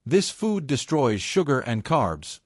This food destroys sugar and carbs.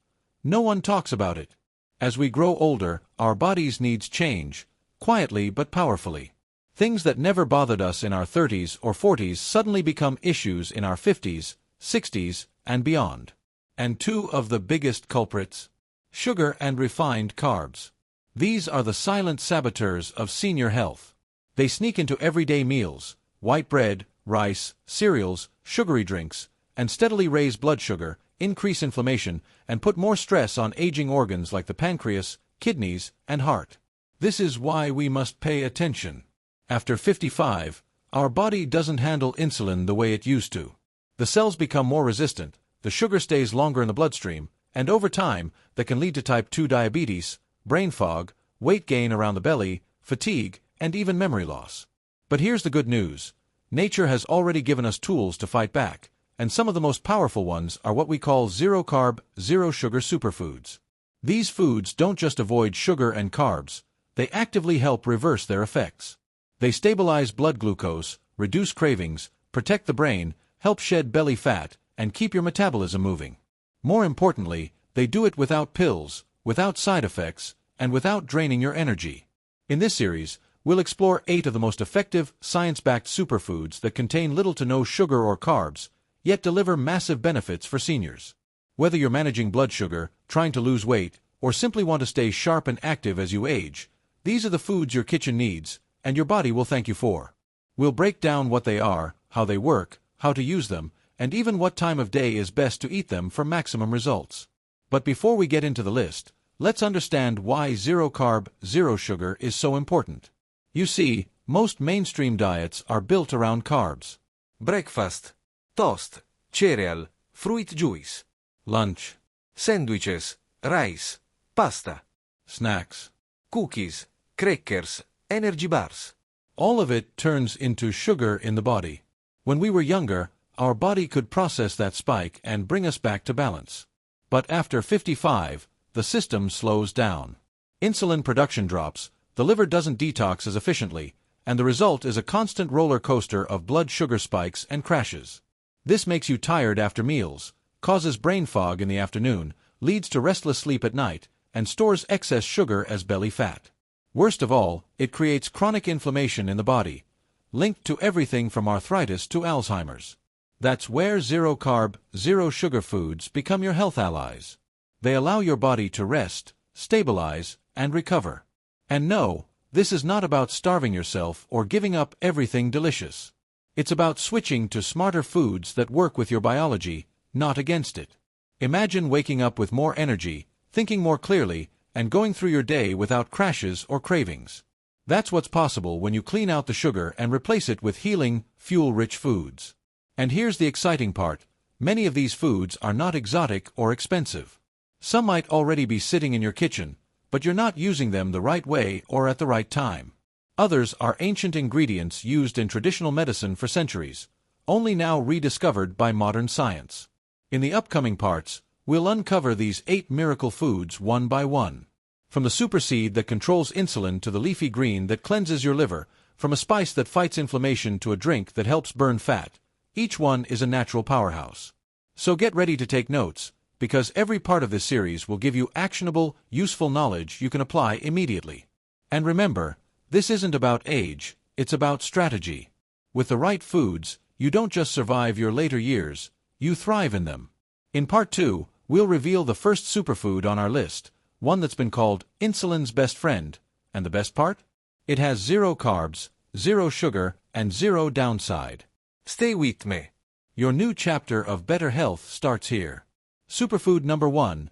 No one talks about it. As we grow older, our bodies needs change, quietly but powerfully. Things that never bothered us in our 30s or 40s suddenly become issues in our 50s, 60s, and beyond. And two of the biggest culprits: sugar and refined carbs. These are the silent saboteurs of senior health. They sneak into everyday meals: white bread, rice, cereals, sugary drinks, and steadily raise blood sugar, increase inflammation, and put more stress on aging organs like the pancreas, kidneys, and heart. This is why we must pay attention. After 55, our body doesn't handle insulin the way it used to. The cells become more resistant, the sugar stays longer in the bloodstream, and over time, that can lead to type 2 diabetes, brain fog, weight gain around the belly, fatigue, and even memory loss. But here's the good news. Nature has already given us tools to fight back, and some of the most powerful ones are what we call zero-carb, zero-sugar superfoods. These foods don't just avoid sugar and carbs, they actively help reverse their effects. They stabilize blood glucose, reduce cravings, protect the brain, help shed belly fat, and keep your metabolism moving. More importantly, they do it without pills, without side effects, and without draining your energy. In this series, we'll explore 8 of the most effective, science-backed superfoods that contain little to no sugar or carbs, yet deliver massive benefits for seniors. Whether you're managing blood sugar, trying to lose weight, or simply want to stay sharp and active as you age, these are the foods your kitchen needs, and your body will thank you for. We'll break down what they are, how they work, how to use them, and even what time of day is best to eat them for maximum results. But before we get into the list, let's understand why zero-carb, zero-sugar is so important. You see, most mainstream diets are built around carbs. Breakfast: toast, cereal, fruit juice. Lunch: Sandwiches, rice, pasta. snacks. Cookies, crackers, energy bars. All of it turns into sugar in the body. When we were younger, our body could process that spike and bring us back to balance. But after 55, the system slows down. Insulin production drops, the liver doesn't detox as efficiently, and the result is a constant roller coaster of blood sugar spikes and crashes. This makes you tired after meals, causes brain fog in the afternoon, leads to restless sleep at night, and stores excess sugar as belly fat. Worst of all, it creates chronic inflammation in the body, linked to everything from arthritis to Alzheimer's. That's where zero-carb, zero-sugar foods become your health allies. They allow your body to rest, stabilize, and recover. And no, this is not about starving yourself or giving up everything delicious. It's about switching to smarter foods that work with your biology, not against it. Imagine waking up with more energy, thinking more clearly, and going through your day without crashes or cravings. That's what's possible when you clean out the sugar and replace it with healing, fuel-rich foods. And here's the exciting part: many of these foods are not exotic or expensive. Some might already be sitting in your kitchen, but you're not using them the right way or at the right time. Others are ancient ingredients used in traditional medicine for centuries, only now rediscovered by modern science. In the upcoming parts, we'll uncover these 8 miracle foods one by one. From the super seed that controls insulin to the leafy green that cleanses your liver, from a spice that fights inflammation to a drink that helps burn fat, each one is a natural powerhouse. So get ready to take notes, because every part of this series will give you actionable, useful knowledge you can apply immediately. And remember, this isn't about age, it's about strategy. With the right foods, you don't just survive your later years, you thrive in them. In Part 2, we'll reveal the first superfood on our list, one that's been called insulin's best friend, and the best part? It has zero carbs, zero sugar, and zero downside. Stay with me. Your new chapter of better health starts here. Superfood number 1: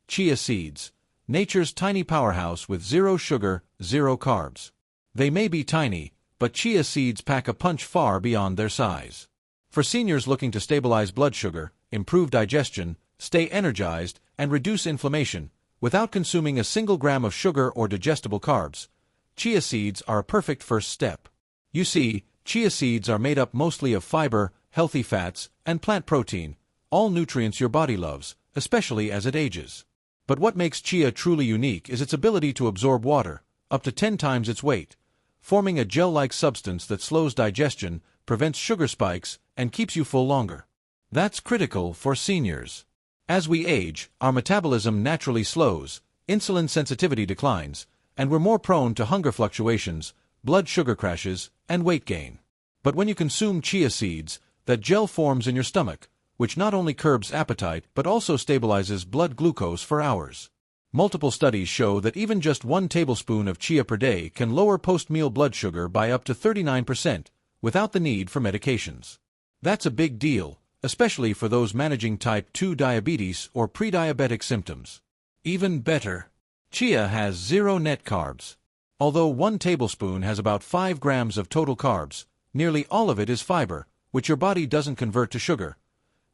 chia seeds, nature's tiny powerhouse with zero sugar, zero carbs. They may be tiny, but chia seeds pack a punch far beyond their size. For seniors looking to stabilize blood sugar, improve digestion, stay energized, and reduce inflammation, without consuming a single gram of sugar or digestible carbs, chia seeds are a perfect first step. You see, chia seeds are made up mostly of fiber, healthy fats, and plant protein, all nutrients your body loves, especially as it ages. But what makes chia truly unique is its ability to absorb water, up to 10 times its weight, forming a gel-like substance that slows digestion, prevents sugar spikes, and keeps you full longer. That's critical for seniors. As we age, our metabolism naturally slows, insulin sensitivity declines, and we're more prone to hunger fluctuations, blood sugar crashes, and weight gain. But when you consume chia seeds, that gel forms in your stomach, which not only curbs appetite but also stabilizes blood glucose for hours. Multiple studies show that even just 1 tablespoon of chia per day can lower post-meal blood sugar by up to 39%, without the need for medications. That's a big deal, especially for those managing type 2 diabetes or pre-diabetic symptoms. Even better, chia has zero net carbs. Although 1 tablespoon has about 5 grams of total carbs, nearly all of it is fiber, which your body doesn't convert to sugar,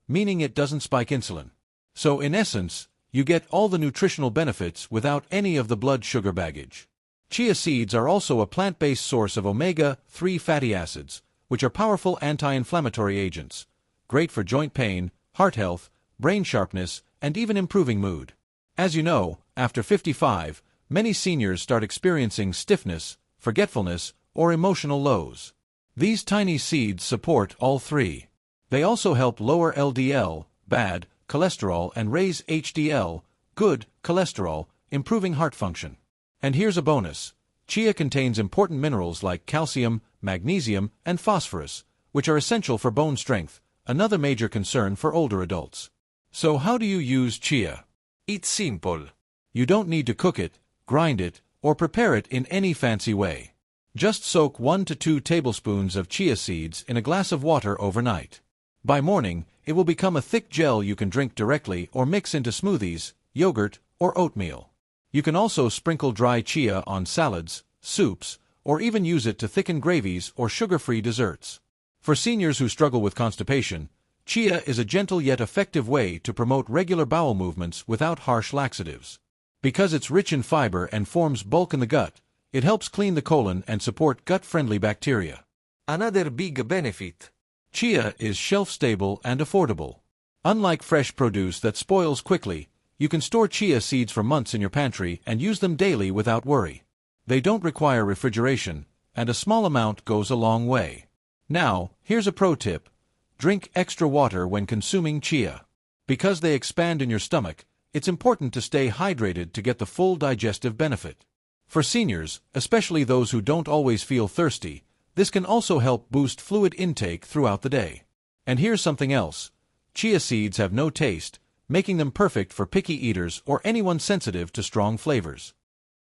meaning it doesn't spike insulin. So in essence, you get all the nutritional benefits without any of the blood sugar baggage. Chia seeds are also a plant-based source of omega-3 fatty acids, which are powerful anti-inflammatory agents, great for joint pain, heart health, brain sharpness, and even improving mood. As you know, after 55, many seniors start experiencing stiffness, forgetfulness, or emotional lows. These tiny seeds support all three. They also help lower LDL, bad, cholesterol and raise HDL, good, cholesterol, improving heart function. And here's a bonus. Chia contains important minerals like calcium, magnesium, and phosphorus, which are essential for bone strength, another major concern for older adults. So how do you use chia? It's simple. You don't need to cook it, grind it, or prepare it in any fancy way. Just soak 1 to 2 tablespoons of chia seeds in a glass of water overnight. By morning, it will become a thick gel you can drink directly or mix into smoothies, yogurt, or oatmeal. You can also sprinkle dry chia on salads, soups, or even use it to thicken gravies or sugar-free desserts. For seniors who struggle with constipation, chia is a gentle yet effective way to promote regular bowel movements without harsh laxatives. Because it's rich in fiber and forms bulk in the gut, it helps clean the colon and support gut-friendly bacteria. Another big benefit. Chia is shelf-stable and affordable. Unlike fresh produce that spoils quickly, you can store chia seeds for months in your pantry and use them daily without worry. They don't require refrigeration, and a small amount goes a long way. Now, here's a pro tip. Drink extra water when consuming chia. Because they expand in your stomach, it's important to stay hydrated to get the full digestive benefit. For seniors, especially those who don't always feel thirsty, this can also help boost fluid intake throughout the day. And here's something else. Chia seeds have no taste, making them perfect for picky eaters or anyone sensitive to strong flavors.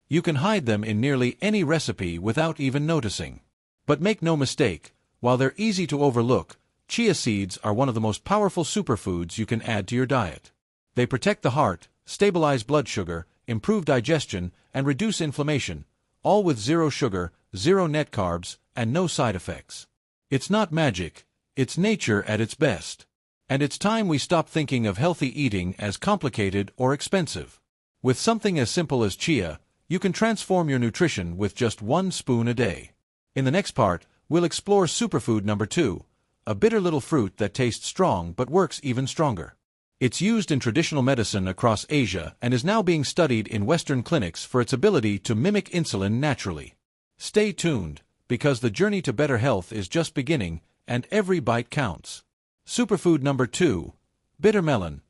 You can hide them in nearly any recipe without even noticing. But make no mistake, while they're easy to overlook, chia seeds are one of the most powerful superfoods you can add to your diet. They protect the heart, stabilize blood sugar, improve digestion, and reduce inflammation, all with zero sugar, zero net carbs, and no side effects. It's not magic, it's nature at its best. And it's time we stop thinking of healthy eating as complicated or expensive. With something as simple as chia, you can transform your nutrition with just 1 spoon a day. In the next part, we'll explore superfood number 2, a bitter little fruit that tastes strong but works even stronger. It's used in traditional medicine across Asia and is now being studied in Western clinics for its ability to mimic insulin naturally. Stay tuned, because the journey to better health is just beginning, and every bite counts. Superfood number 2, bitter melon,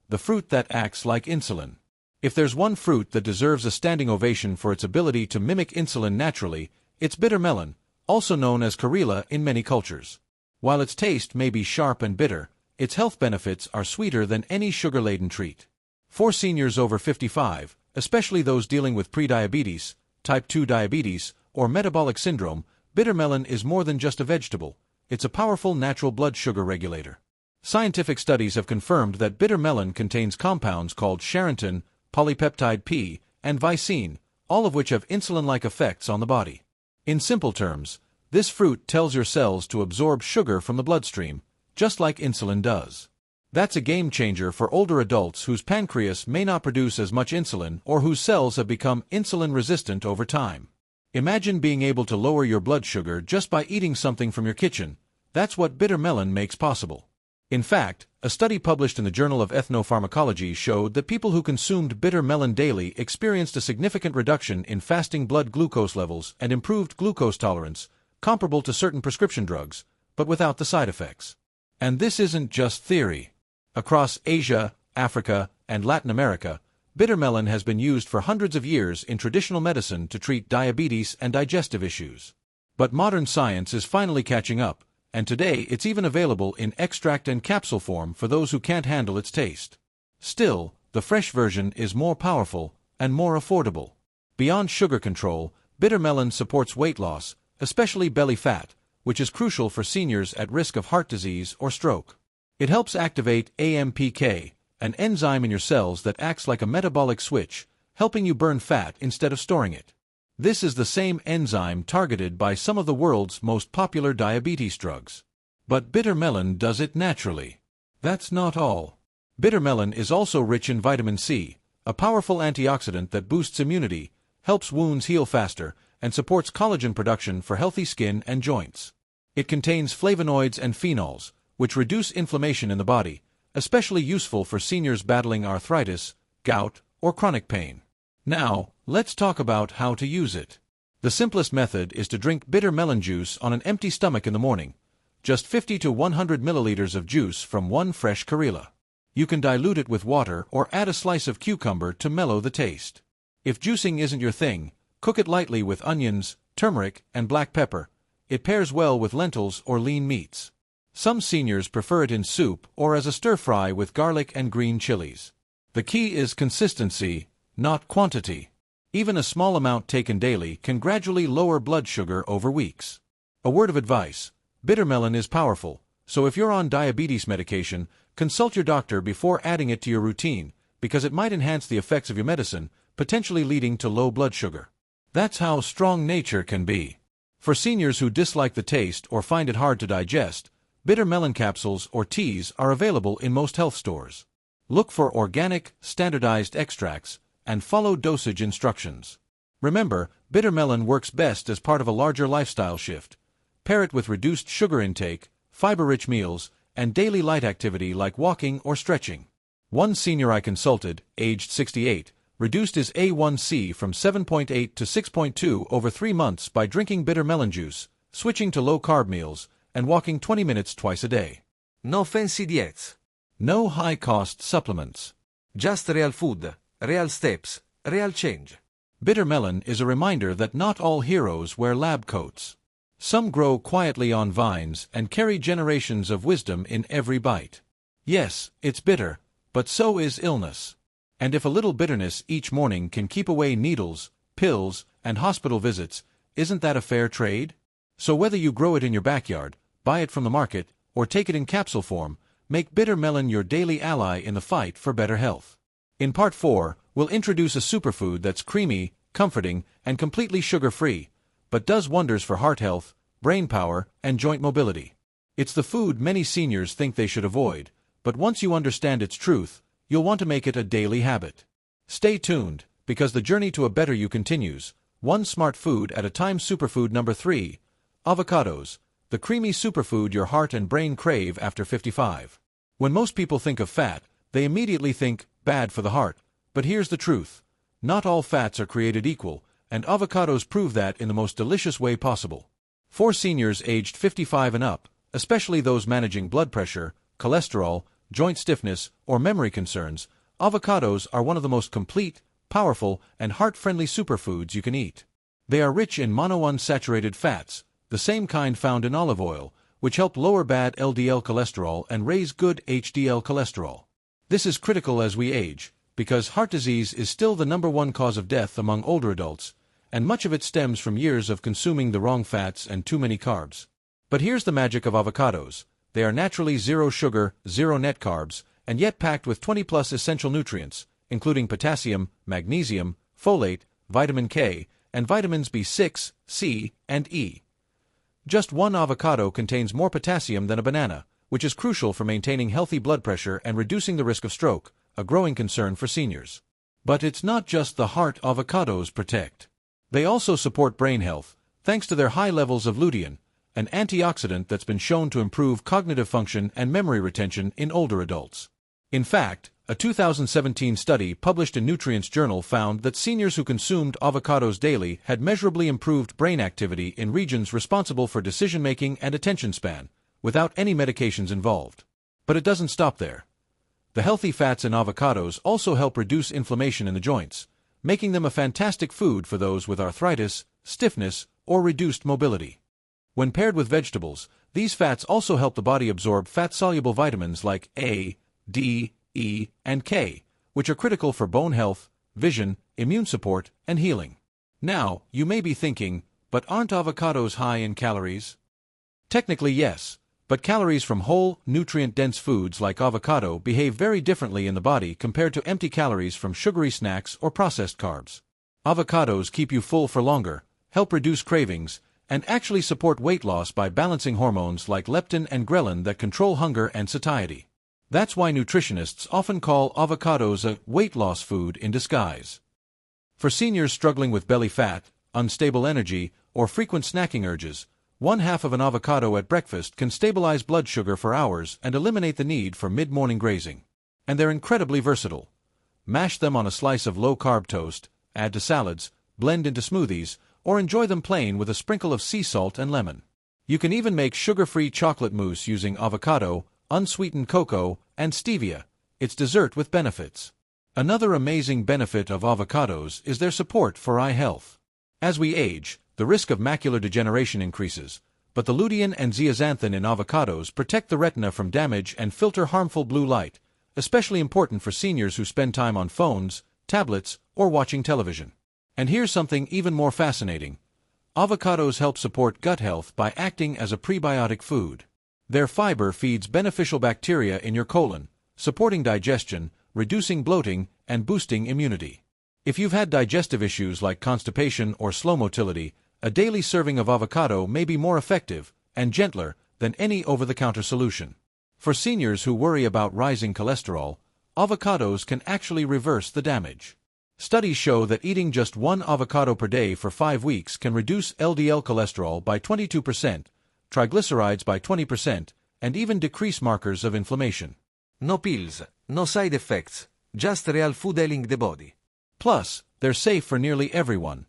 the fruit that acts like insulin. If there's one fruit that deserves a standing ovation for its ability to mimic insulin naturally, it's bitter melon, also known as Karela in many cultures. While its taste may be sharp and bitter, its health benefits are sweeter than any sugar-laden treat. For seniors over 55, especially those dealing with prediabetes, type 2 diabetes, or metabolic syndrome, bitter melon is more than just a vegetable. It's a powerful natural blood sugar regulator. Scientific studies have confirmed that bitter melon contains compounds called charantin, polypeptide P, and vicine, all of which have insulin-like effects on the body. In simple terms, this fruit tells your cells to absorb sugar from the bloodstream, just like insulin does. That's a game changer for older adults whose pancreas may not produce as much insulin or whose cells have become insulin-resistant over time. Imagine being able to lower your blood sugar just by eating something from your kitchen. That's what bitter melon makes possible. In fact, a study published in the Journal of Ethnopharmacology showed that people who consumed bitter melon daily experienced a significant reduction in fasting blood glucose levels and improved glucose tolerance, comparable to certain prescription drugs, but without the side effects. And this isn't just theory. Across Asia, Africa, and Latin America, bitter melon has been used for hundreds of years in traditional medicine to treat diabetes and digestive issues. But modern science is finally catching up, and today it's even available in extract and capsule form for those who can't handle its taste. Still, the fresh version is more powerful and more affordable. Beyond sugar control, bitter melon supports weight loss, especially belly fat, which is crucial for seniors at risk of heart disease or stroke. It helps activate AMPK, an enzyme in your cells that acts like a metabolic switch, helping you burn fat instead of storing it. This is the same enzyme targeted by some of the world's most popular diabetes drugs. But bitter melon does it naturally. That's not all. Bitter melon is also rich in vitamin C, a powerful antioxidant that boosts immunity, helps wounds heal faster, and supports collagen production for healthy skin and joints. It contains flavonoids and phenols, which reduce inflammation in the body, especially useful for seniors battling arthritis, gout, or chronic pain. Now, let's talk about how to use it. The simplest method is to drink bitter melon juice on an empty stomach in the morning, just 50 to 100 milliliters of juice from one fresh Karela. You can dilute it with water or add a slice of cucumber to mellow the taste. If juicing isn't your thing, cook it lightly with onions, turmeric, and black pepper. It pairs well with lentils or lean meats. Some seniors prefer it in soup or as a stir-fry with garlic and green chilies. The key is consistency, not quantity. Even a small amount taken daily can gradually lower blood sugar over weeks. A word of advice: bitter melon is powerful, so if you're on diabetes medication, consult your doctor before adding it to your routine, because it might enhance the effects of your medicine, potentially leading to low blood sugar. That's how strong nature can be. For seniors who dislike the taste or find it hard to digest, bitter melon capsules or teas are available in most health stores. Look for organic, standardized extracts, and follow dosage instructions. Remember, bitter melon works best as part of a larger lifestyle shift. Pair it with reduced sugar intake, fiber-rich meals, and daily light activity like walking or stretching. One senior I consulted, aged 68, reduced his A1C from 7.8 to 6.2 over 3 months by drinking bitter melon juice, switching to low-carb meals, and walking 20 minutes twice a day. No fancy diets. No high-cost supplements. Just real food, real steps, real change. Bitter melon is a reminder that not all heroes wear lab coats. Some grow quietly on vines and carry generations of wisdom in every bite. Yes, it's bitter, but so is illness. And if a little bitterness each morning can keep away needles, pills, and hospital visits, isn't that a fair trade? So whether you grow it in your backyard, buy it from the market, or take it in capsule form, make bitter melon your daily ally in the fight for better health. In Part 4, we'll introduce a superfood that's creamy, comforting, and completely sugar-free, but does wonders for heart health, brain power, and joint mobility. It's the food many seniors think they should avoid, but once you understand its truth, you'll want to make it a daily habit. Stay tuned, because the journey to a better you continues, one smart food at a time. Superfood number 3, avocados, the creamy superfood your heart and brain crave after 55. When most people think of fat, they immediately think, bad for the heart. But here's the truth. Not all fats are created equal, and avocados prove that in the most delicious way possible. For seniors aged 55 and up, especially those managing blood pressure, cholesterol, joint stiffness, or memory concerns, avocados are one of the most complete, powerful, and heart-friendly superfoods you can eat. They are rich in monounsaturated fats, the same kind found in olive oil, which help lower bad LDL cholesterol and raise good HDL cholesterol. This is critical as we age, because heart disease is still the #1 cause of death among older adults, and much of it stems from years of consuming the wrong fats and too many carbs. But here's the magic of avocados. They are naturally zero sugar, zero net carbs, and yet packed with 20+ essential nutrients, including potassium, magnesium, folate, vitamin K, and vitamins B6, C, and E. Just one avocado contains more potassium than a banana, which is crucial for maintaining healthy blood pressure and reducing the risk of stroke, a growing concern for seniors. But it's not just the heart avocados protect. They also support brain health, thanks to their high levels of lutein, an antioxidant that's been shown to improve cognitive function and memory retention in older adults. In fact, a 2017 study published in Nutrients Journal found that seniors who consumed avocados daily had measurably improved brain activity in regions responsible for decision-making and attention span, without any medications involved. But it doesn't stop there. The healthy fats in avocados also help reduce inflammation in the joints, making them a fantastic food for those with arthritis, stiffness, or reduced mobility. When paired with vegetables, these fats also help the body absorb fat-soluble vitamins like A, D, E, and K, which are critical for bone health, vision, immune support, and healing. Now, you may be thinking, but aren't avocados high in calories? Technically, yes, but calories from whole, nutrient-dense foods like avocado behave very differently in the body compared to empty calories from sugary snacks or processed carbs. Avocados keep you full for longer, help reduce cravings, and actually support weight loss by balancing hormones like leptin and ghrelin that control hunger and satiety. That's why nutritionists often call avocados a weight loss food in disguise. For seniors struggling with belly fat, unstable energy, or frequent snacking urges, 1/2 of an avocado at breakfast can stabilize blood sugar for hours and eliminate the need for mid-morning grazing. And they're incredibly versatile. Mash them on a slice of low-carb toast, add to salads, blend into smoothies, or enjoy them plain with a sprinkle of sea salt and lemon. You can even make sugar-free chocolate mousse using avocado, unsweetened cocoa, and stevia. It's dessert with benefits. Another amazing benefit of avocados is their support for eye health. As we age, the risk of macular degeneration increases, but the lutein and zeaxanthin in avocados protect the retina from damage and filter harmful blue light, especially important for seniors who spend time on phones, tablets, or watching television. And here's something even more fascinating. Avocados help support gut health by acting as a prebiotic food. Their fiber feeds beneficial bacteria in your colon, supporting digestion, reducing bloating, and boosting immunity. If you've had digestive issues like constipation or slow motility, a daily serving of avocado may be more effective and gentler than any over-the-counter solution. For seniors who worry about rising cholesterol, avocados can actually reverse the damage. Studies show that eating just 1 avocado per day for 5 weeks can reduce LDL cholesterol by 22%, triglycerides by 20%, and even decrease markers of inflammation. No pills, no side effects, just real food healing the body. Plus, they're safe for nearly everyone.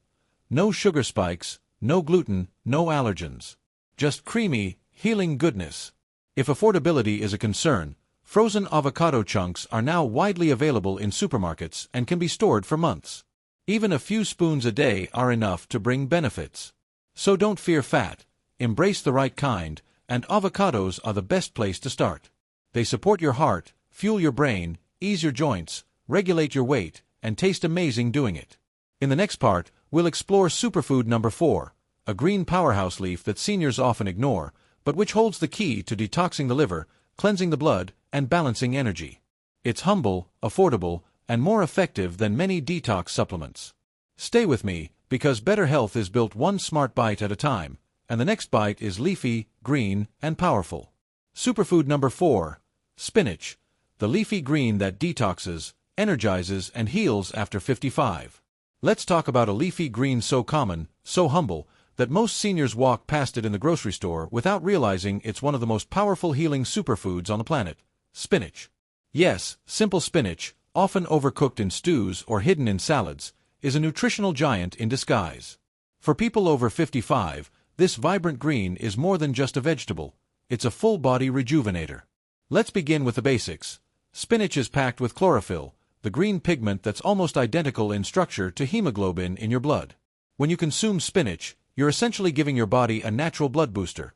No sugar spikes, no gluten, no allergens. Just creamy, healing goodness. If affordability is a concern, frozen avocado chunks are now widely available in supermarkets and can be stored for months. Even a few spoons a day are enough to bring benefits. So don't fear fat, embrace the right kind, and avocados are the best place to start. They support your heart, fuel your brain, ease your joints, regulate your weight, and taste amazing doing it. In the next part, we'll explore superfood number 4, a green powerhouse leaf that seniors often ignore, but which holds the key to detoxing the liver, cleansing the blood, and balancing energy. It's humble, affordable, and more effective than many detox supplements. Stay with me, because better health is built one smart bite at a time, and the next bite is leafy, green, and powerful. Superfood number 4, spinach, the leafy green that detoxes, energizes, and heals after 55. Let's talk about a leafy green so common, so humble, that most seniors walk past it in the grocery store without realizing it's one of the most powerful healing superfoods on the planet: spinach. Yes, simple spinach, often overcooked in stews or hidden in salads, is a nutritional giant in disguise. For people over 55, this vibrant green is more than just a vegetable, it's a full-body rejuvenator. Let's begin with the basics. Spinach is packed with chlorophyll, the green pigment that's almost identical in structure to hemoglobin in your blood. When you consume spinach, you're essentially giving your body a natural blood booster,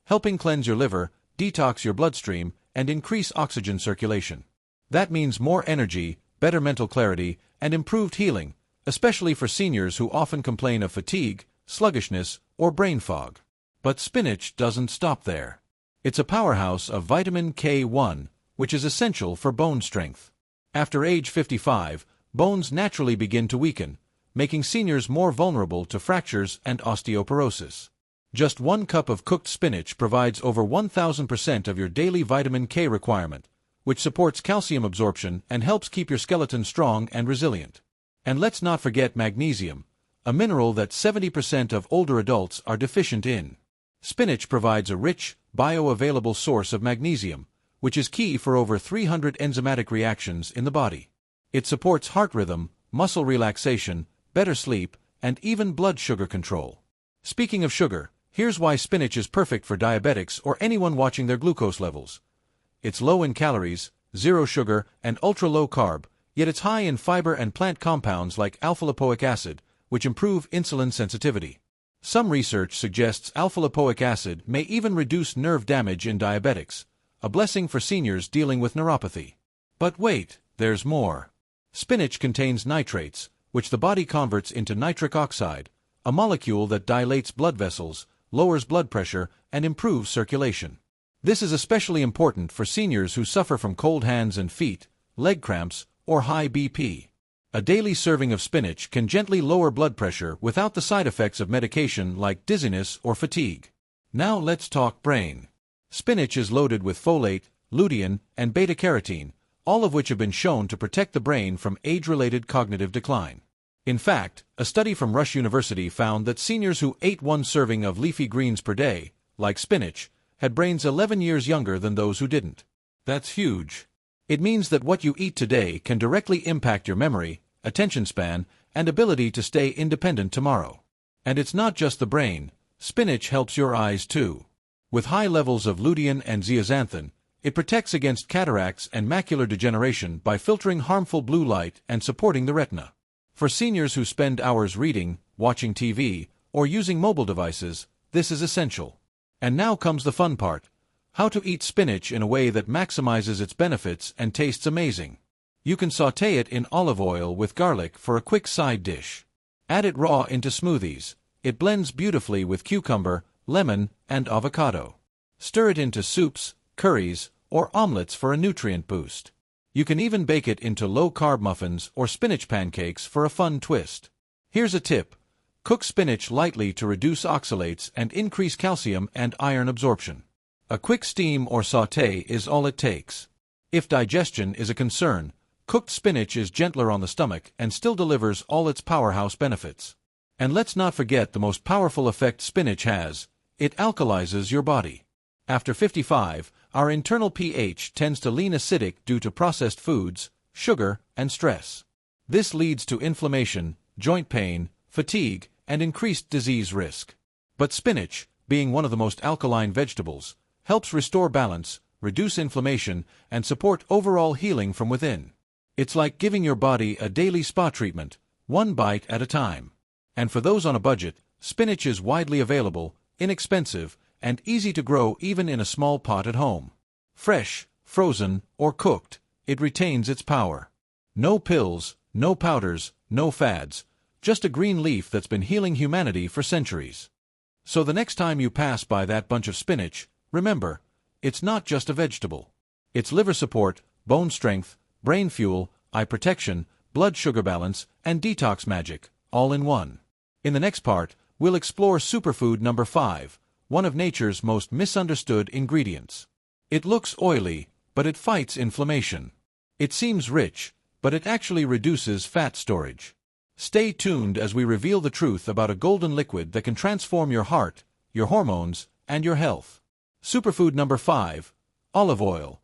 helping cleanse your liver, detox your bloodstream, and increase oxygen circulation. That means more energy, better mental clarity, and improved healing, especially for seniors who often complain of fatigue, sluggishness, or brain fog. But spinach doesn't stop there. It's a powerhouse of vitamin K1, which is essential for bone strength. After age 55, bones naturally begin to weaken, making seniors more vulnerable to fractures and osteoporosis. Just 1 cup of cooked spinach provides over 1,000% of your daily vitamin K requirement, which supports calcium absorption and helps keep your skeleton strong and resilient. And let's not forget magnesium, a mineral that 70% of older adults are deficient in. Spinach provides a rich, bioavailable source of magnesium, which is key for over 300 enzymatic reactions in the body. It supports heart rhythm, muscle relaxation, better sleep, and even blood sugar control. Speaking of sugar, Here's why spinach is perfect for diabetics or anyone watching their glucose levels. It's low in calories, zero sugar, and ultra-low carb, yet it's high in fiber and plant compounds like alpha-lipoic acid, which improve insulin sensitivity. Some research suggests alpha-lipoic acid may even reduce nerve damage in diabetics, a blessing for seniors dealing with neuropathy. But wait, there's more. Spinach contains nitrates, which the body converts into nitric oxide, a molecule that dilates blood vessels, lowers blood pressure, and improves circulation. This is especially important for seniors who suffer from cold hands and feet, leg cramps, or high BP. A daily serving of spinach can gently lower blood pressure without the side effects of medication like dizziness or fatigue. Now let's talk brain. Spinach is loaded with folate, lutein, and beta-carotene, all of which have been shown to protect the brain from age-related cognitive decline. In fact, a study from Rush University found that seniors who ate one serving of leafy greens per day, like spinach, had brains 11 years younger than those who didn't. That's huge. It means that what you eat today can directly impact your memory, attention span, and ability to stay independent tomorrow. And it's not just the brain. Spinach helps your eyes too. With high levels of lutein and zeaxanthin, it protects against cataracts and macular degeneration by filtering harmful blue light and supporting the retina. For seniors who spend hours reading, watching TV, or using mobile devices, this is essential. And now comes the fun part: how to eat spinach in a way that maximizes its benefits and tastes amazing. You can sauté it in olive oil with garlic for a quick side dish. Add it raw into smoothies. It blends beautifully with cucumber, lemon, and avocado. Stir it into soups, curries, or omelets for a nutrient boost. You can even bake it into low-carb muffins or spinach pancakes for a fun twist. Here's a tip: cook spinach lightly to reduce oxalates and increase calcium and iron absorption. A quick steam or sauté is all it takes. If digestion is a concern, cooked spinach is gentler on the stomach and still delivers all its powerhouse benefits. And let's not forget the most powerful effect spinach has: it alkalizes your body. After 55, our internal pH tends to lean acidic due to processed foods, sugar, and stress. This leads to inflammation, joint pain, fatigue, and increased disease risk. But spinach, being one of the most alkaline vegetables, helps restore balance, reduce inflammation, and support overall healing from within. It's like giving your body a daily spa treatment, one bite at a time. And for those on a budget, spinach is widely available, inexpensive, and easy to grow even in a small pot at home. Fresh, frozen, or cooked, it retains its power. No pills, no powders, no fads, just a green leaf that's been healing humanity for centuries. So the next time you pass by that bunch of spinach, remember, it's not just a vegetable. It's liver support, bone strength, brain fuel, eye protection, blood sugar balance, and detox magic, all in one. In the next part, we'll explore superfood number 5, one of nature's most misunderstood ingredients. It looks oily, but it fights inflammation. It seems rich, but it actually reduces fat storage. Stay tuned as we reveal the truth about a golden liquid that can transform your heart, your hormones, and your health. Superfood number 5, olive oil,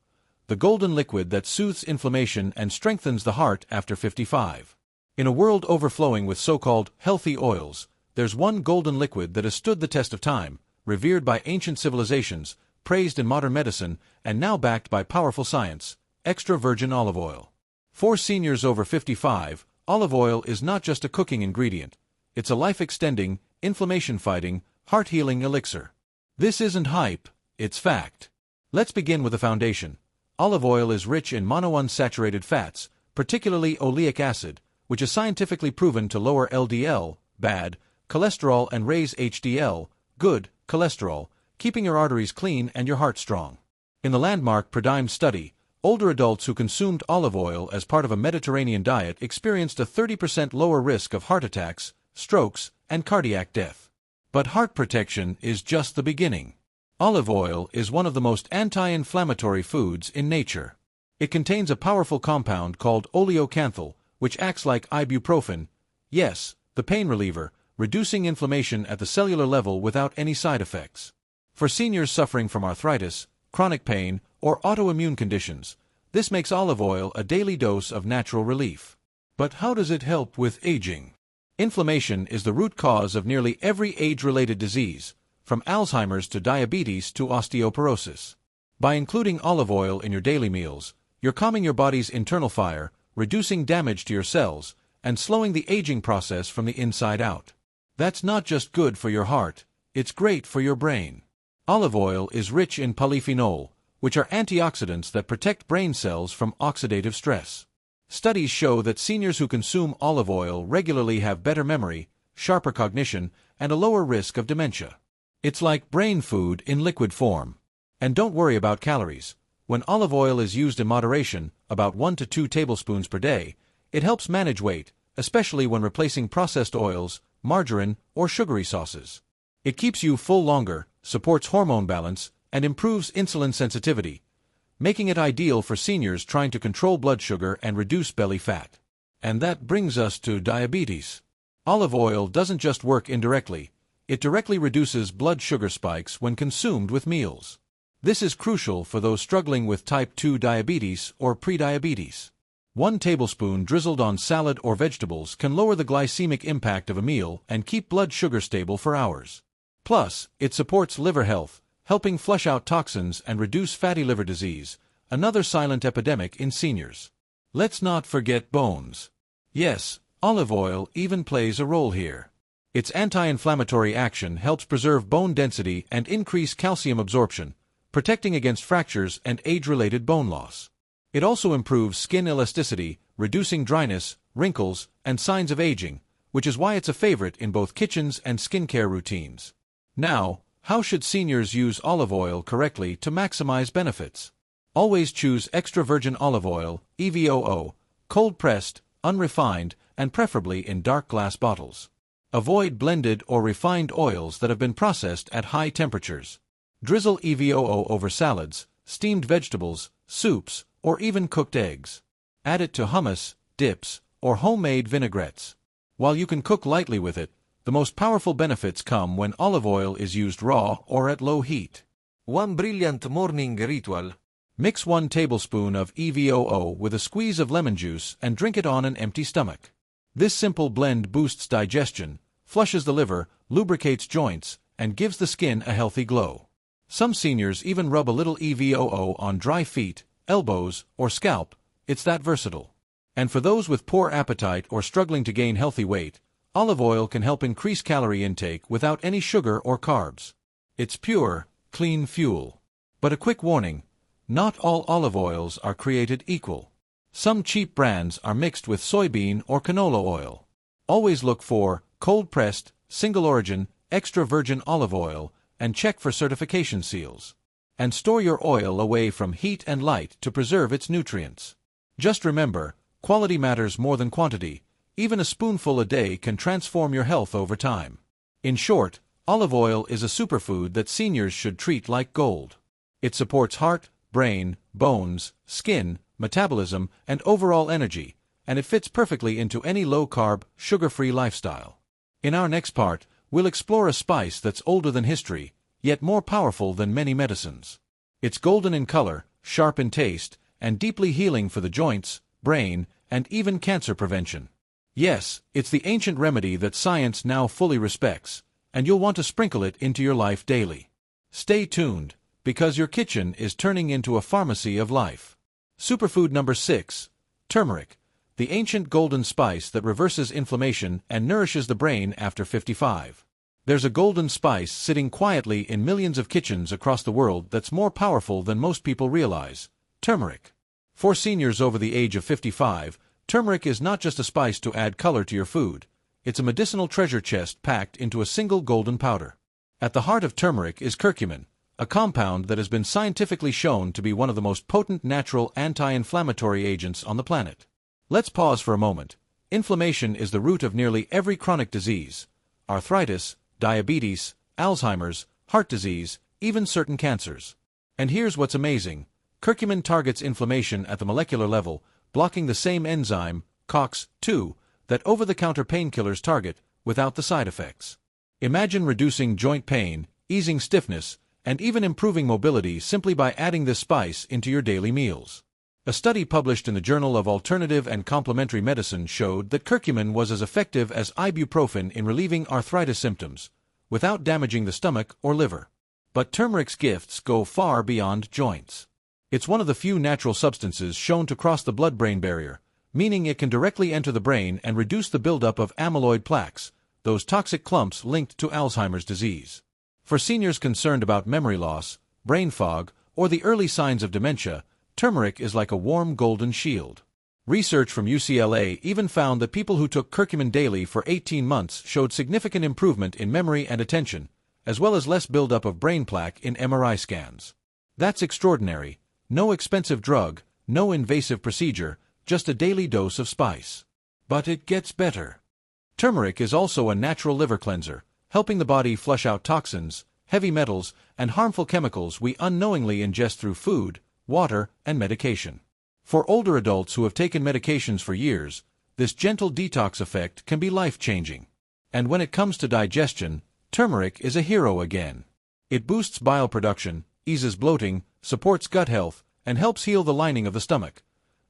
the golden liquid that soothes inflammation and strengthens the heart after 55. In a world overflowing with so-called healthy oils, there's one golden liquid that has stood the test of time, revered by ancient civilizations, praised in modern medicine, and now backed by powerful science: extra virgin olive oil. For seniors over 55, olive oil is not just a cooking ingredient. It's a life-extending, inflammation-fighting, heart-healing elixir. This isn't hype, it's fact. Let's begin with the foundation. Olive oil is rich in monounsaturated fats, particularly oleic acid, which is scientifically proven to lower LDL, bad, cholesterol and raise HDL, good, cholesterol, keeping your arteries clean and your heart strong. In the landmark Predimed study, older adults who consumed olive oil as part of a Mediterranean diet experienced a 30% lower risk of heart attacks, strokes, and cardiac death. But heart protection is just the beginning. Olive oil is one of the most anti-inflammatory foods in nature. It contains a powerful compound called oleocanthal, which acts like ibuprofen, yes, the pain reliever, reducing inflammation at the cellular level without any side effects. For seniors suffering from arthritis, chronic pain, or autoimmune conditions, this makes olive oil a daily dose of natural relief. But how does it help with aging? Inflammation is the root cause of nearly every age-related disease, from Alzheimer's to diabetes to osteoporosis. By including olive oil in your daily meals, you're calming your body's internal fire, reducing damage to your cells, and slowing the aging process from the inside out. That's not just good for your heart, it's great for your brain. Olive oil is rich in polyphenol, which are antioxidants that protect brain cells from oxidative stress. Studies show that seniors who consume olive oil regularly have better memory, sharper cognition, and a lower risk of dementia. It's like brain food in liquid form. And don't worry about calories. When olive oil is used in moderation, about 1 to 2 tablespoons per day, it helps manage weight, especially when replacing processed oils, margarine, or sugary sauces. It keeps you full longer, supports hormone balance, and improves insulin sensitivity, making it ideal for seniors trying to control blood sugar and reduce belly fat. And that brings us to diabetes. Olive oil doesn't just work indirectly, it directly reduces blood sugar spikes when consumed with meals. This is crucial for those struggling with type 2 diabetes or prediabetes. 1 tablespoon drizzled on salad or vegetables can lower the glycemic impact of a meal and keep blood sugar stable for hours. Plus, it supports liver health, helping flush out toxins and reduce fatty liver disease, another silent epidemic in seniors. Let's not forget bones. Yes, olive oil even plays a role here. Its anti-inflammatory action helps preserve bone density and increase calcium absorption, protecting against fractures and age-related bone loss. It also improves skin elasticity, reducing dryness, wrinkles, and signs of aging, which is why it's a favorite in both kitchens and skincare routines. Now, how should seniors use olive oil correctly to maximize benefits? Always choose extra virgin olive oil, EVOO, cold-pressed, unrefined, and preferably in dark glass bottles. Avoid blended or refined oils that have been processed at high temperatures. Drizzle EVOO over salads, steamed vegetables, soups, or even cooked eggs. Add it to hummus, dips, or homemade vinaigrettes. While you can cook lightly with it, the most powerful benefits come when olive oil is used raw or at low heat. One brilliant morning ritual. Mix 1 tablespoon of EVOO with a squeeze of lemon juice and drink it on an empty stomach. This simple blend boosts digestion, flushes the liver, lubricates joints, and gives the skin a healthy glow. Some seniors even rub a little EVOO on dry feet, elbows, or scalp. It's that versatile. And for those with poor appetite or struggling to gain healthy weight, olive oil can help increase calorie intake without any sugar or carbs. It's pure, clean fuel. But a quick warning, not all olive oils are created equal. Some cheap brands are mixed with soybean or canola oil. Always look for cold-pressed, single-origin, extra virgin olive oil and check for certification seals. And store your oil away from heat and light to preserve its nutrients. Just remember, quality matters more than quantity. Even a spoonful a day can transform your health over time. In short, olive oil is a superfood that seniors should treat like gold. It supports heart, brain, bones, skin, metabolism, and overall energy, and it fits perfectly into any low-carb, sugar-free lifestyle. In our next part, we'll explore a spice that's older than history, yet more powerful than many medicines. It's golden in color, sharp in taste, and deeply healing for the joints, brain, and even cancer prevention. Yes, it's the ancient remedy that science now fully respects, and you'll want to sprinkle it into your life daily. Stay tuned, because your kitchen is turning into a pharmacy of life. Superfood number 6, turmeric, the ancient golden spice that reverses inflammation and nourishes the brain after 55. There's a golden spice sitting quietly in millions of kitchens across the world that's more powerful than most people realize: turmeric. For seniors over the age of 55, turmeric is not just a spice to add color to your food, it's a medicinal treasure chest packed into a single golden powder. At the heart of turmeric is curcumin, a compound that has been scientifically shown to be one of the most potent natural anti-inflammatory agents on the planet. Let's pause for a moment. Inflammation is the root of nearly every chronic disease: arthritis, diabetes, Alzheimer's, heart disease, even certain cancers. And here's what's amazing. Curcumin targets inflammation at the molecular level, blocking the same enzyme, COX-2, that over-the-counter painkillers target, without the side effects. Imagine reducing joint pain, easing stiffness, and even improving mobility simply by adding this spice into your daily meals. A study published in the Journal of Alternative and Complementary Medicine showed that curcumin was as effective as ibuprofen in relieving arthritis symptoms, without damaging the stomach or liver. But turmeric's gifts go far beyond joints. It's one of the few natural substances shown to cross the blood-brain barrier, meaning it can directly enter the brain and reduce the buildup of amyloid plaques, those toxic clumps linked to Alzheimer's disease. For seniors concerned about memory loss, brain fog, or the early signs of dementia, turmeric is like a warm golden shield. Research from UCLA even found that people who took curcumin daily for 18 months showed significant improvement in memory and attention, as well as less buildup of brain plaque in MRI scans. That's extraordinary. No expensive drug, no invasive procedure, just a daily dose of spice. But it gets better. Turmeric is also a natural liver cleanser, helping the body flush out toxins, heavy metals, and harmful chemicals we unknowingly ingest through food, water, and medication. For older adults who have taken medications for years, this gentle detox effect can be life-changing. And when it comes to digestion, turmeric is a hero again. It boosts bile production, eases bloating, supports gut health, and helps heal the lining of the stomach,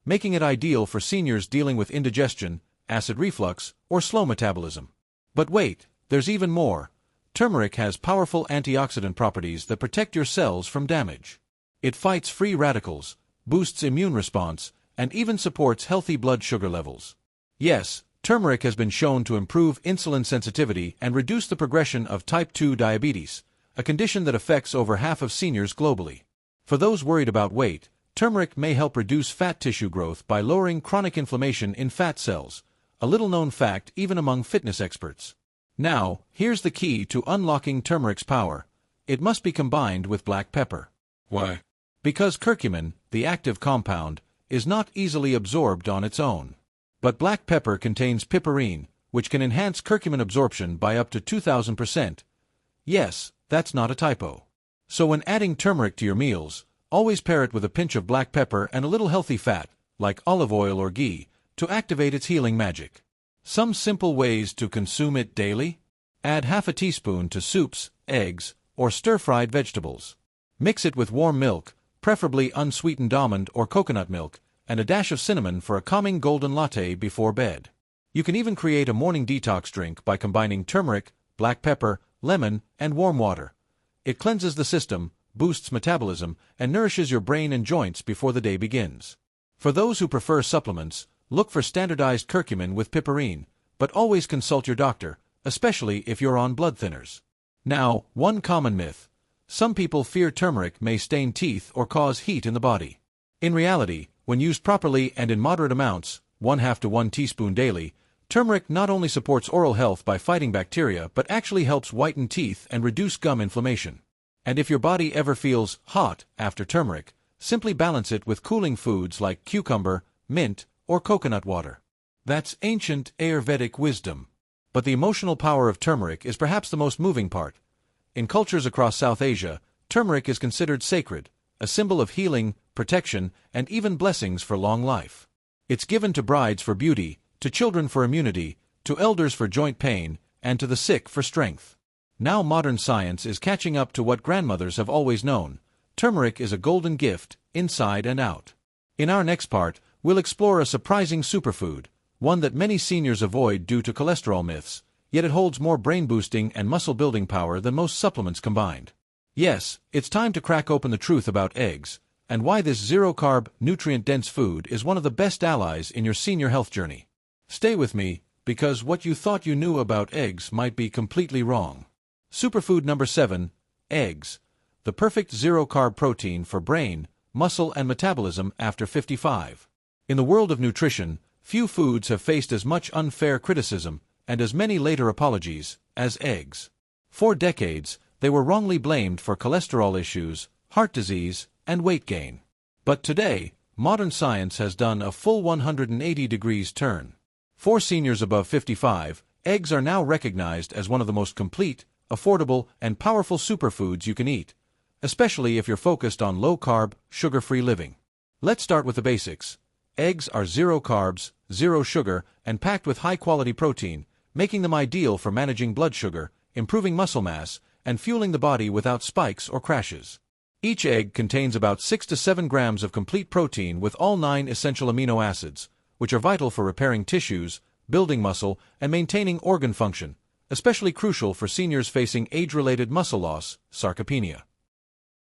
making it ideal for seniors dealing with indigestion, acid reflux, or slow metabolism. But wait, there's even more. Turmeric has powerful antioxidant properties that protect your cells from damage. It fights free radicals, boosts immune response, and even supports healthy blood sugar levels. Yes, turmeric has been shown to improve insulin sensitivity and reduce the progression of type 2 diabetes, a condition that affects over half of seniors globally. For those worried about weight, turmeric may help reduce fat tissue growth by lowering chronic inflammation in fat cells, a little-known fact even among fitness experts. Now, here's the key to unlocking turmeric's power. It must be combined with black pepper. Why? Because curcumin, the active compound, is not easily absorbed on its own. But black pepper contains piperine, which can enhance curcumin absorption by up to 2,000%. Yes, that's not a typo. So when adding turmeric to your meals, always pair it with a pinch of black pepper and a little healthy fat, like olive oil or ghee, to activate its healing magic. Some simple ways to consume it daily? Add half a teaspoon to soups, eggs, or stir-fried vegetables. Mix it with warm milk, preferably unsweetened almond or coconut milk, and a dash of cinnamon for a calming golden latte before bed. You can even create a morning detox drink by combining turmeric, black pepper, lemon, and warm water. It cleanses the system, boosts metabolism, and nourishes your brain and joints before the day begins. For those who prefer supplements, look for standardized curcumin with piperine, but always consult your doctor, especially if you're on blood thinners. Now, one common myth. Some people fear turmeric may stain teeth or cause heat in the body. In reality, when used properly and in moderate amounts, 1/2 to 1 teaspoon daily, turmeric not only supports oral health by fighting bacteria but actually helps whiten teeth and reduce gum inflammation. And if your body ever feels hot after turmeric, simply balance it with cooling foods like cucumber, mint, or coconut water. That's ancient Ayurvedic wisdom. But the emotional power of turmeric is perhaps the most moving part. In cultures across South Asia, turmeric is considered sacred, a symbol of healing, protection, and even blessings for long life. It's given to brides for beauty, to children for immunity, to elders for joint pain, and to the sick for strength. Now modern science is catching up to what grandmothers have always known. Turmeric is a golden gift, inside and out. In our next part, we'll explore a surprising superfood, one that many seniors avoid due to cholesterol myths, yet it holds more brain-boosting and muscle-building power than most supplements combined. Yes, it's time to crack open the truth about eggs, and why this zero-carb, nutrient-dense food is one of the best allies in your senior health journey. Stay with me, because what you thought you knew about eggs might be completely wrong. Superfood number 7, eggs. The perfect zero-carb protein for brain, muscle, and metabolism after 55. In the world of nutrition, few foods have faced as much unfair criticism, and as many later apologies, as eggs. For decades, they were wrongly blamed for cholesterol issues, heart disease, and weight gain. But today, modern science has done a full 180 degrees turn. For seniors above 55, eggs are now recognized as one of the most complete, affordable, and powerful superfoods you can eat, especially if you're focused on low-carb, sugar-free living. Let's start with the basics. Eggs are zero carbs, zero sugar, and packed with high-quality protein, making them ideal for managing blood sugar, improving muscle mass, and fueling the body without spikes or crashes. Each egg contains about 6 to 7 grams of complete protein with all 9 essential amino acids, which are vital for repairing tissues, building muscle, and maintaining organ function, especially crucial for seniors facing age-related muscle loss, sarcopenia.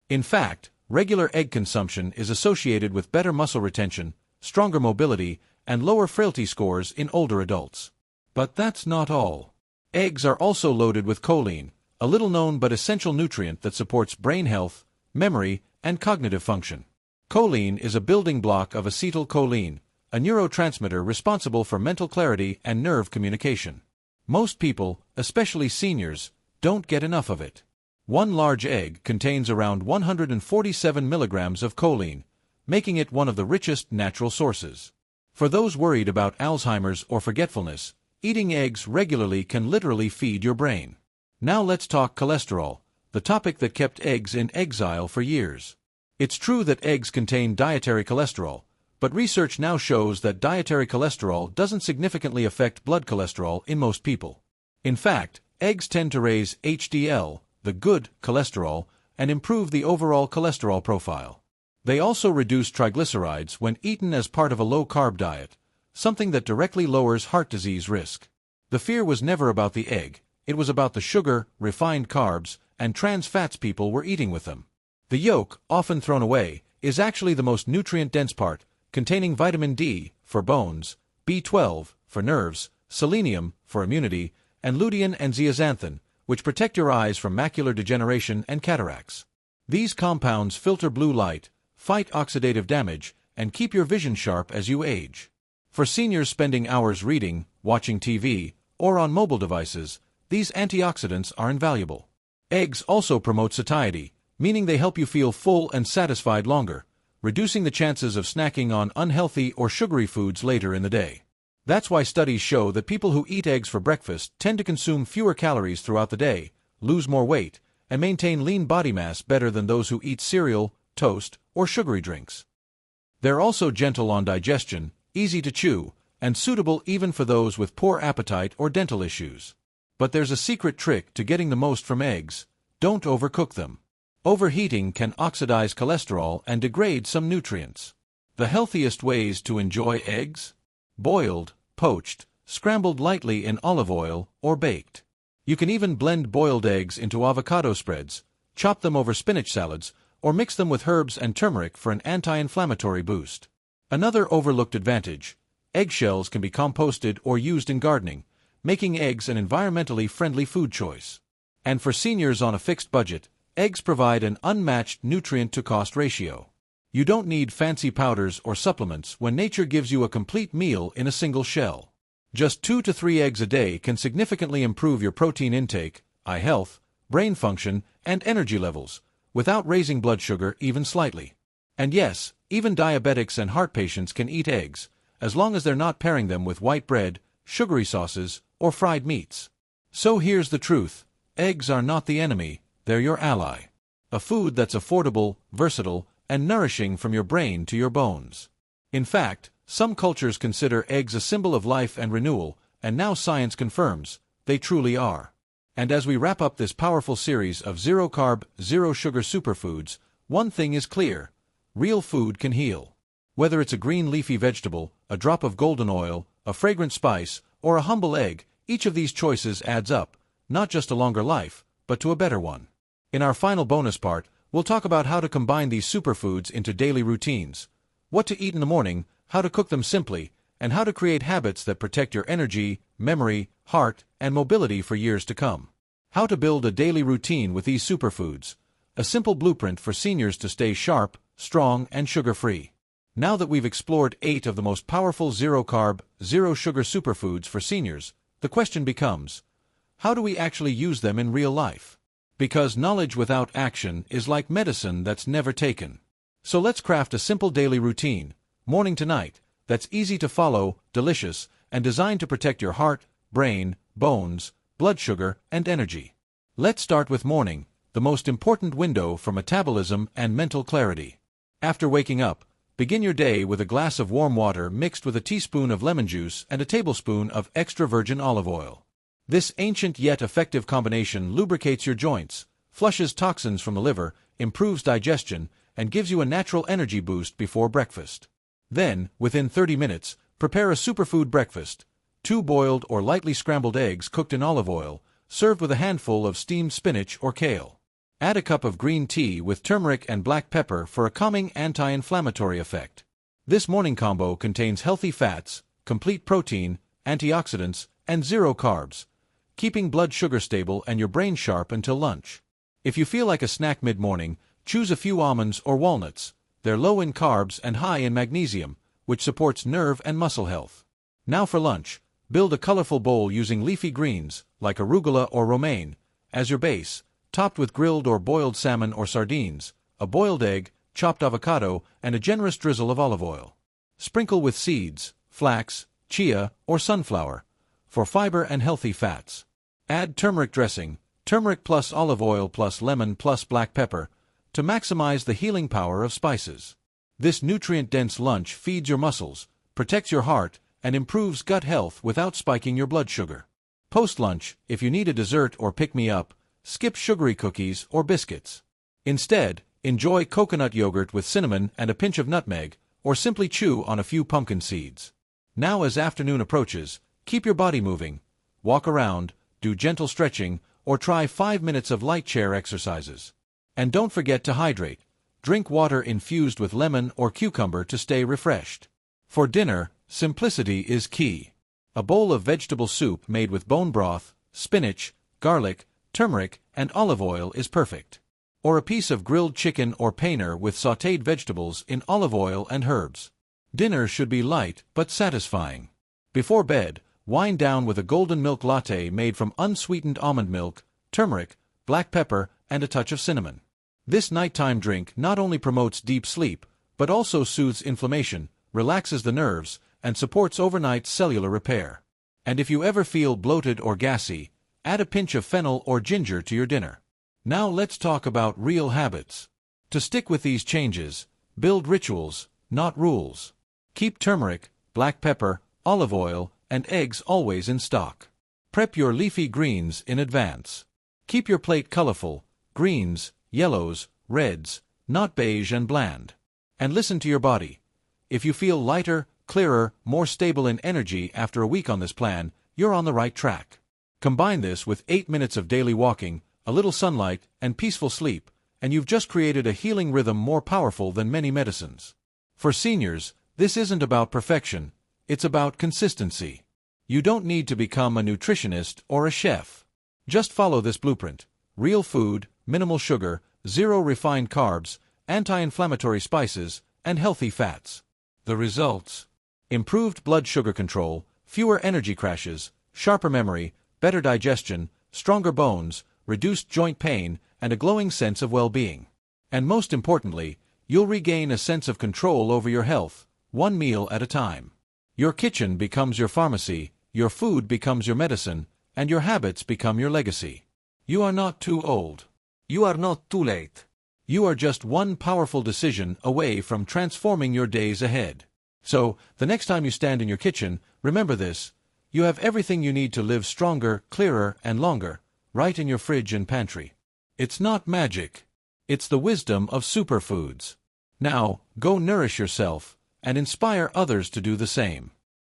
In fact, regular egg consumption is associated with better muscle retention, stronger mobility, and lower frailty scores in older adults. But that's not all. Eggs are also loaded with choline, a little-known but essential nutrient that supports brain health, memory, and cognitive function. Choline is a building block of acetylcholine, a neurotransmitter responsible for mental clarity and nerve communication. Most people, especially seniors, don't get enough of it. One large egg contains around 147 milligrams of choline, making it one of the richest natural sources. For those worried about Alzheimer's or forgetfulness, eating eggs regularly can literally feed your brain. Now let's talk cholesterol, the topic that kept eggs in exile for years. It's true that eggs contain dietary cholesterol, but research now shows that dietary cholesterol doesn't significantly affect blood cholesterol in most people. In fact, eggs tend to raise HDL, the good cholesterol, and improve the overall cholesterol profile. They also reduce triglycerides when eaten as part of a low-carb diet, something that directly lowers heart disease risk. The fear was never about the egg, it was about the sugar, refined carbs, and trans fats people were eating with them. The yolk, often thrown away, is actually the most nutrient-dense part, containing vitamin D, for bones, B12, for nerves, selenium, for immunity, and lutein and zeaxanthin, which protect your eyes from macular degeneration and cataracts. These compounds filter blue light, fight oxidative damage, and keep your vision sharp as you age. For seniors spending hours reading, watching TV, or on mobile devices, these antioxidants are invaluable. Eggs also promote satiety, meaning they help you feel full and satisfied longer, reducing the chances of snacking on unhealthy or sugary foods later in the day. That's why studies show that people who eat eggs for breakfast tend to consume fewer calories throughout the day, lose more weight, and maintain lean body mass better than those who eat cereal, toast, or sugary drinks. They're also gentle on digestion, easy to chew, and suitable even for those with poor appetite or dental issues. But there's a secret trick to getting the most from eggs: don't overcook them. Overheating can oxidize cholesterol and degrade some nutrients. The healthiest ways to enjoy eggs? Boiled, poached, scrambled lightly in olive oil, or baked. You can even blend boiled eggs into avocado spreads, chop them over spinach salads, or mix them with herbs and turmeric for an anti-inflammatory boost. Another overlooked advantage: eggshells can be composted or used in gardening, making eggs an environmentally friendly food choice. And for seniors on a fixed budget, eggs provide an unmatched nutrient-to-cost ratio. You don't need fancy powders or supplements when nature gives you a complete meal in a single shell. Just 2 to 3 eggs a day can significantly improve your protein intake, eye health, brain function, and energy levels, without raising blood sugar even slightly. And yes, even diabetics and heart patients can eat eggs, as long as they're not pairing them with white bread, sugary sauces, or fried meats. So here's the truth: eggs are not the enemy, they're your ally. A food that's affordable, versatile, and nourishing from your brain to your bones. In fact, some cultures consider eggs a symbol of life and renewal, and now science confirms they truly are. And as we wrap up this powerful series of zero-carb, zero-sugar superfoods, one thing is clear: real food can heal. Whether it's a green leafy vegetable, a drop of golden oil, a fragrant spice, or a humble egg, each of these choices adds up, not just a longer life, but to a better one. In our final bonus part, we'll talk about how to combine these superfoods into daily routines, what to eat in the morning, how to cook them simply, and how to create habits that protect your energy, memory, heart, and mobility for years to come. How to build a daily routine with these superfoods, a simple blueprint for seniors to stay sharp, strong, and sugar-free. Now that we've explored 8 of the most powerful zero-carb, zero-sugar superfoods for seniors, the question becomes: how do we actually use them in real life? Because knowledge without action is like medicine that's never taken. So let's craft a simple daily routine, morning to night, that's easy to follow, delicious, and designed to protect your heart, brain, bones, blood sugar, and energy. Let's start with morning, the most important window for metabolism and mental clarity. After waking up, begin your day with a glass of warm water mixed with a teaspoon of lemon juice and a tablespoon of extra virgin olive oil. This ancient yet effective combination lubricates your joints, flushes toxins from the liver, improves digestion, and gives you a natural energy boost before breakfast. Then, within 30 minutes, prepare a superfood breakfast: 2 boiled or lightly scrambled eggs cooked in olive oil, served with a handful of steamed spinach or kale. Add a cup of green tea with turmeric and black pepper for a calming anti-inflammatory effect. This morning combo contains healthy fats, complete protein, antioxidants, and zero carbs, keeping blood sugar stable and your brain sharp until lunch. If you feel like a snack mid-morning, choose a few almonds or walnuts. They're low in carbs and high in magnesium, which supports nerve and muscle health. Now for lunch, build a colorful bowl using leafy greens, like arugula or romaine, as your base, topped with grilled or boiled salmon or sardines, a boiled egg, chopped avocado, and a generous drizzle of olive oil. Sprinkle with seeds, flax, chia, or sunflower, for fiber and healthy fats. Add turmeric dressing, turmeric plus olive oil plus lemon plus black pepper, to maximize the healing power of spices. This nutrient-dense lunch feeds your muscles, protects your heart, and improves gut health without spiking your blood sugar. Post-lunch, if you need a dessert or pick-me-up, skip sugary cookies or biscuits. Instead, enjoy coconut yogurt with cinnamon and a pinch of nutmeg, or simply chew on a few pumpkin seeds. Now as afternoon approaches, keep your body moving. Walk around, do gentle stretching, or try 5 minutes of light chair exercises. And don't forget to hydrate. Drink water infused with lemon or cucumber to stay refreshed. For dinner, simplicity is key. A bowl of vegetable soup made with bone broth, spinach, garlic, turmeric, and olive oil is perfect. Or a piece of grilled chicken or paneer with sautéed vegetables in olive oil and herbs. Dinner should be light but satisfying. Before bed, wind down with a golden milk latte made from unsweetened almond milk, turmeric, black pepper, and a touch of cinnamon. This nighttime drink not only promotes deep sleep, but also soothes inflammation, relaxes the nerves, and supports overnight cellular repair. And if you ever feel bloated or gassy, add a pinch of fennel or ginger to your dinner. Now let's talk about real habits. To stick with these changes, build rituals, not rules. Keep turmeric, black pepper, olive oil, and eggs always in stock. Prep your leafy greens in advance. Keep your plate colorful, greens, yellows, reds, not beige and bland. And listen to your body. If you feel lighter, clearer, more stable in energy after a week on this plan, you're on the right track. Combine this with 8 minutes of daily walking, a little sunlight, and peaceful sleep, and you've just created a healing rhythm more powerful than many medicines. For seniors, this isn't about perfection, it's about consistency. You don't need to become a nutritionist or a chef. Just follow this blueprint: real food, minimal sugar, zero refined carbs, anti-inflammatory spices, and healthy fats. The results: improved blood sugar control, fewer energy crashes, sharper memory, better digestion, stronger bones, reduced joint pain, and a glowing sense of well-being. And most importantly, you'll regain a sense of control over your health, one meal at a time. Your kitchen becomes your pharmacy, your food becomes your medicine, and your habits become your legacy. You are not too old. You are not too late. You are just one powerful decision away from transforming your days ahead. So, the next time you stand in your kitchen, remember this: you have everything you need to live stronger, clearer, and longer, right in your fridge and pantry. It's not magic. It's the wisdom of superfoods. Now, go nourish yourself, and inspire others to do the same.